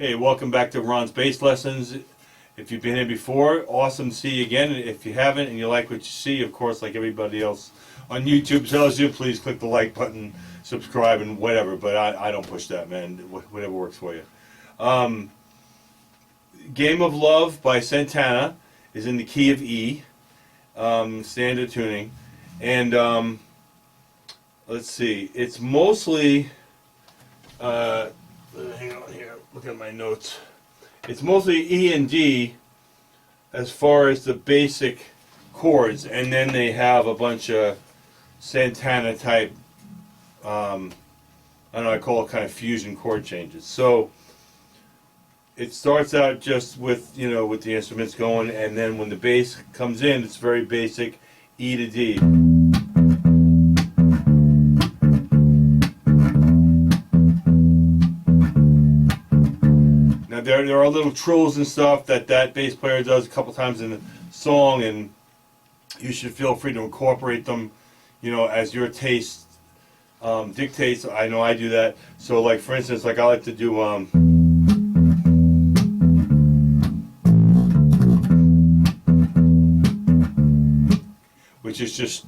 Hey, welcome back to Ron's Bass Lessons. If you've been here before, awesome to see you again. If you haven't and you like what you see, of course, like everybody else on YouTube tells you, please click the like button, subscribe, and whatever. But I don't push that, man. Whatever works for you. Game of Love by Santana is in the key of E, standard tuning. And let's see, it's mostly... hang on here, look at my notes. It's mostly E and D as far as the basic chords, and then they have a bunch of Santana type, I don't know, I call it kind of fusion chord changes. So it starts out just with, with the instruments going, and then when the bass comes in, it's very basic E to D. There are little trills and stuff that bass player does a couple times in the song, and you should feel free to incorporate them, as your taste dictates. I know I do that. So, like, for instance, like I like to do which is just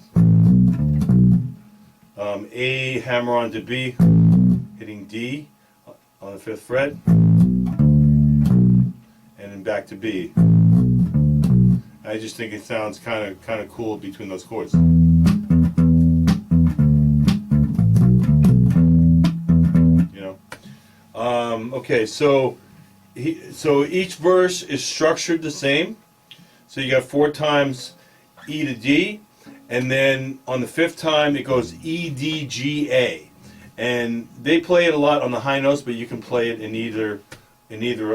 A hammer on to B, hitting D on the 5th fret. And then back to B. I just think it sounds kind of cool between those chords. Okay, so each verse is structured the same. So you got 4 times E to D, and then on the 5th time it goes E, D, G, A. And they play it a lot on the high notes, but you can play it in either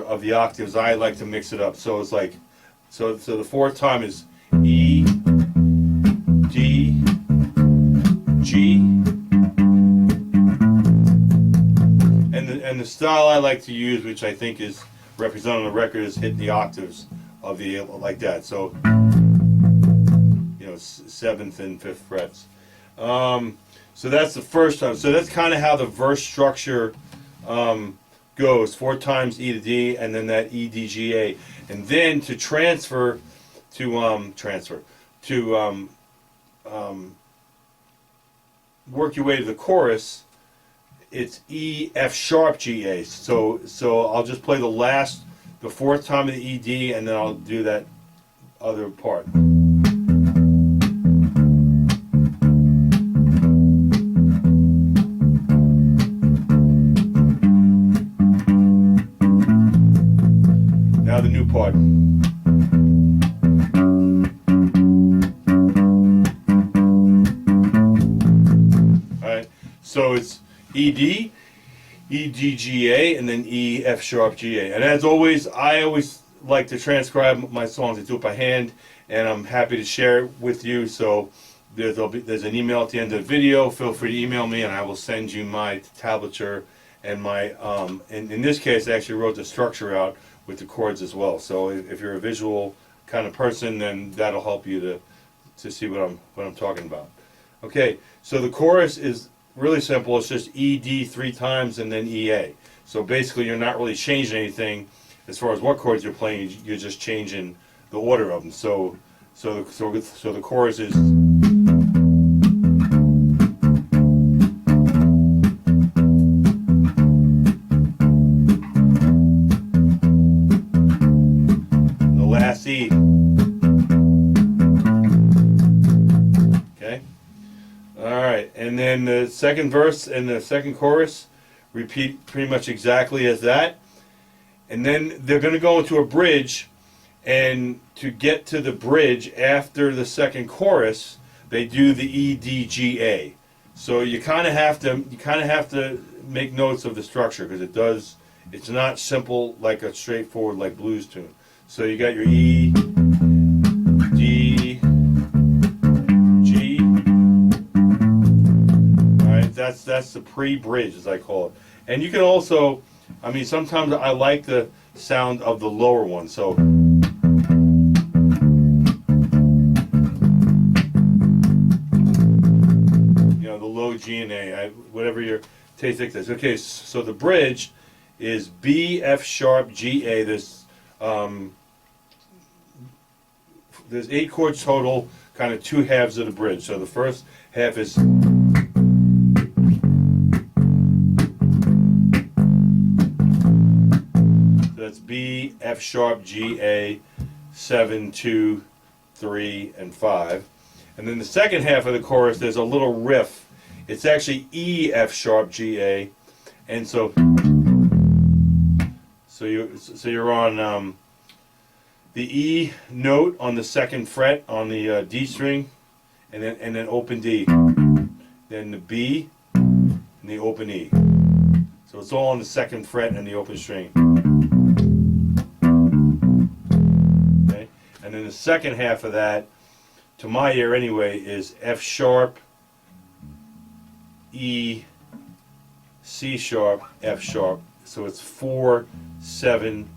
of the octaves. I like to mix it up. So it's like, so the 4th time is E, D, G, and the style I like to use, which I think is represented on the record, is hitting the octaves of the like that. So 7th and 5th frets. So that's the first time. So that's kind of how the verse structure goes. 4 times E to D, and then that E, D, G, A. And then to transfer to work your way to the chorus, it's E, F sharp, G, A. So I'll just play the 4th time of the E, D, and then I'll do that other part. Now the new part. Alright, so it's E, D, E, D, G, A, and then E, F sharp, G, A. And as always, I always like to transcribe my songs. I do it by hand, and I'm happy to share it with you. So there's an email at the end of the video. Feel free to email me, and I will send you my tablature and my, in this case, I actually wrote the structure out with the chords as well. So if you're a visual kind of person, then that'll help you to see what I'm talking about. Okay, so the chorus is really simple. It's just E, D 3 times and then E, A. So basically you're not really changing anything as far as what chords you're playing. You're just changing the order of them. So the chorus is C. Okay. Alright, and then the second verse and the second chorus repeat pretty much exactly as that. And then they're going to go into a bridge, and to get to the bridge after the second chorus, they do the E, D, G, A. So you kind of have to make notes of the structure, because it's not simple like a straightforward like blues tune. So you got your E, D, G. Alright, that's the pre-bridge, as I call it. And you can also, sometimes I like the sound of the lower one. So the low G and A, whatever your taste dictates. Okay, so the bridge is B, F sharp, G, A. There's 8 chords total, kind of 2 halves of the bridge. So the first half is. That's B, F sharp, G, A, 7, 2, 3, and 5. And then the second half of the chorus, there's a little riff. It's actually E, F sharp, G, A, and so you're on the E note on the 2nd fret on the D string, and then open D, then the B, and the open E. So it's all on the 2nd fret and the open string. Okay, and then the second half of that, to my ear anyway, is F sharp, E, C sharp, F sharp. So it's 4, 7,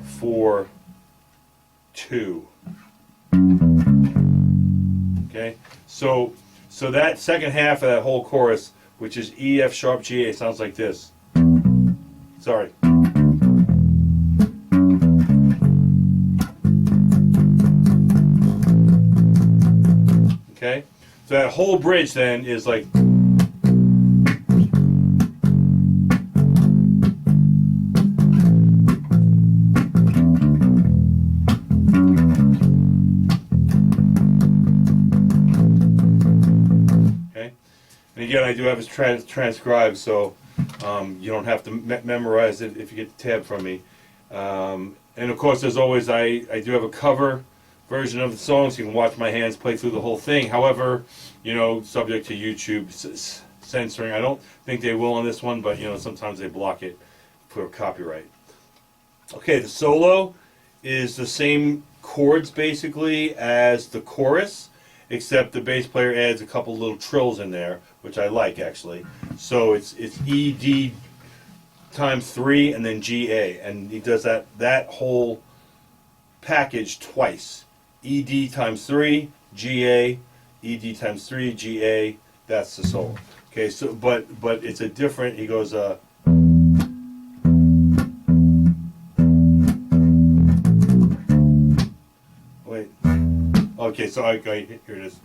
4, 2. Okay, so that second half of that whole chorus, which is E, F sharp, G, A, sounds like this. Sorry. Okay, so that whole bridge then is like. And again, I do have it transcribed, so you don't have to memorize it if you get the tab from me. And of course, as always, I do have a cover version of the song, so you can watch my hands play through the whole thing. However, subject to YouTube censoring. I don't think they will on this one, but sometimes they block it for copyright. Okay, the solo is the same chords basically as the chorus, except the bass player adds a couple little trills in there, which I like actually. So it's E, D times 3 and then G, A, and he does that whole package twice. E, D times 3, G, A, E, D times 3, G, A. That's the solo. Okay, so but it's a different. He goes Wait. Okay, so here it is.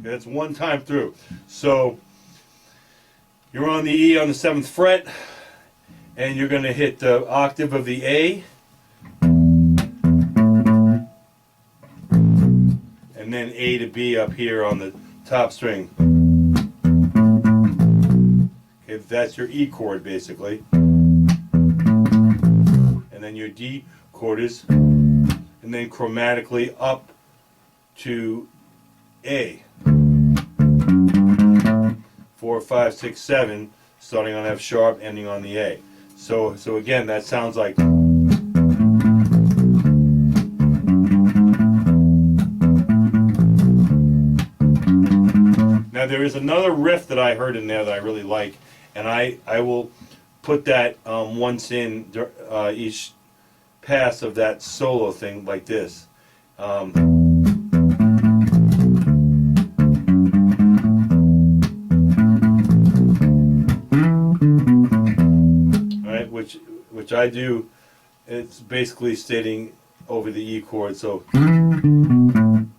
That's one time through. So you're on the E on the 7th fret, and you're going to hit the octave of the A, and then A to B up here on the top string. Okay, that's your E chord basically. And then your D chord is, and then chromatically up to A. 4, 5, 6, 7, starting on F sharp, ending on the A. So again, that sounds like. Now there is another riff that I heard in there that I really like, and I will put that once in each pass of that solo thing like this. Which I do. It's basically stating over the E chord. So, and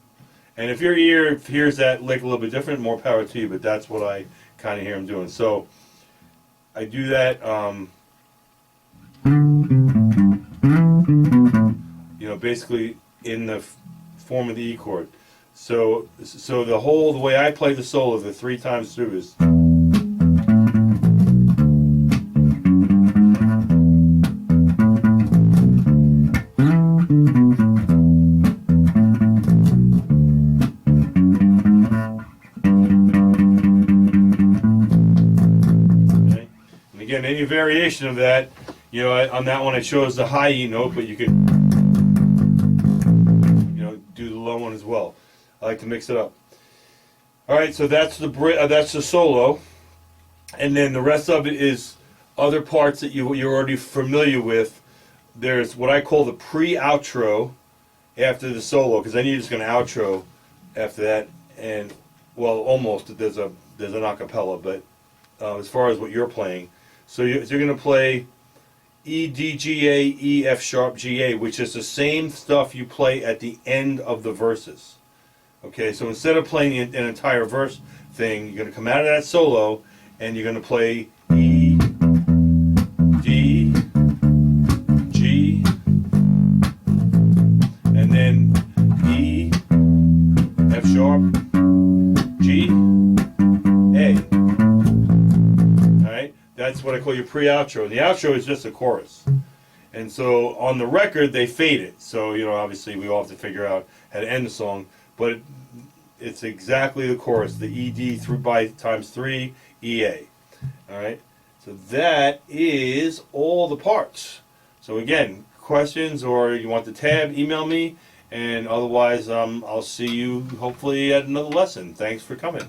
if your ear hears that lick a little bit different, more power to you. But that's what I kind of hear him doing. So I do that. Basically in the form of the E chord. So the way I play the solo, the 3 times through is. Again, any variation of that, on that one it shows the high E note, but you could, do the low one as well. I like to mix it up. All right, so that's the solo, and then the rest of it is other parts that you're already familiar with. There's what I call the pre-outro after the solo, because then you're just going to outro after that, and well, almost there's an acapella, but as far as what you're playing, so you're going to play E, D, G, A, E, F sharp, G, A, which is the same stuff you play at the end of the verses. Okay, so instead of playing an entire verse thing, you're going to come out of that solo, and you're going to play E, D, G, and then E, F sharp, G, A. Alright? That's what I call your pre-outro. And the outro is just a chorus. And so on the record, they fade it. So, obviously we all have to figure out how to end the song. But it's exactly the chorus. The ED by times 3, EA. Alright? So that is all the parts. So again, questions or you want the tab, email me. And otherwise, I'll see you hopefully at another lesson. Thanks for coming.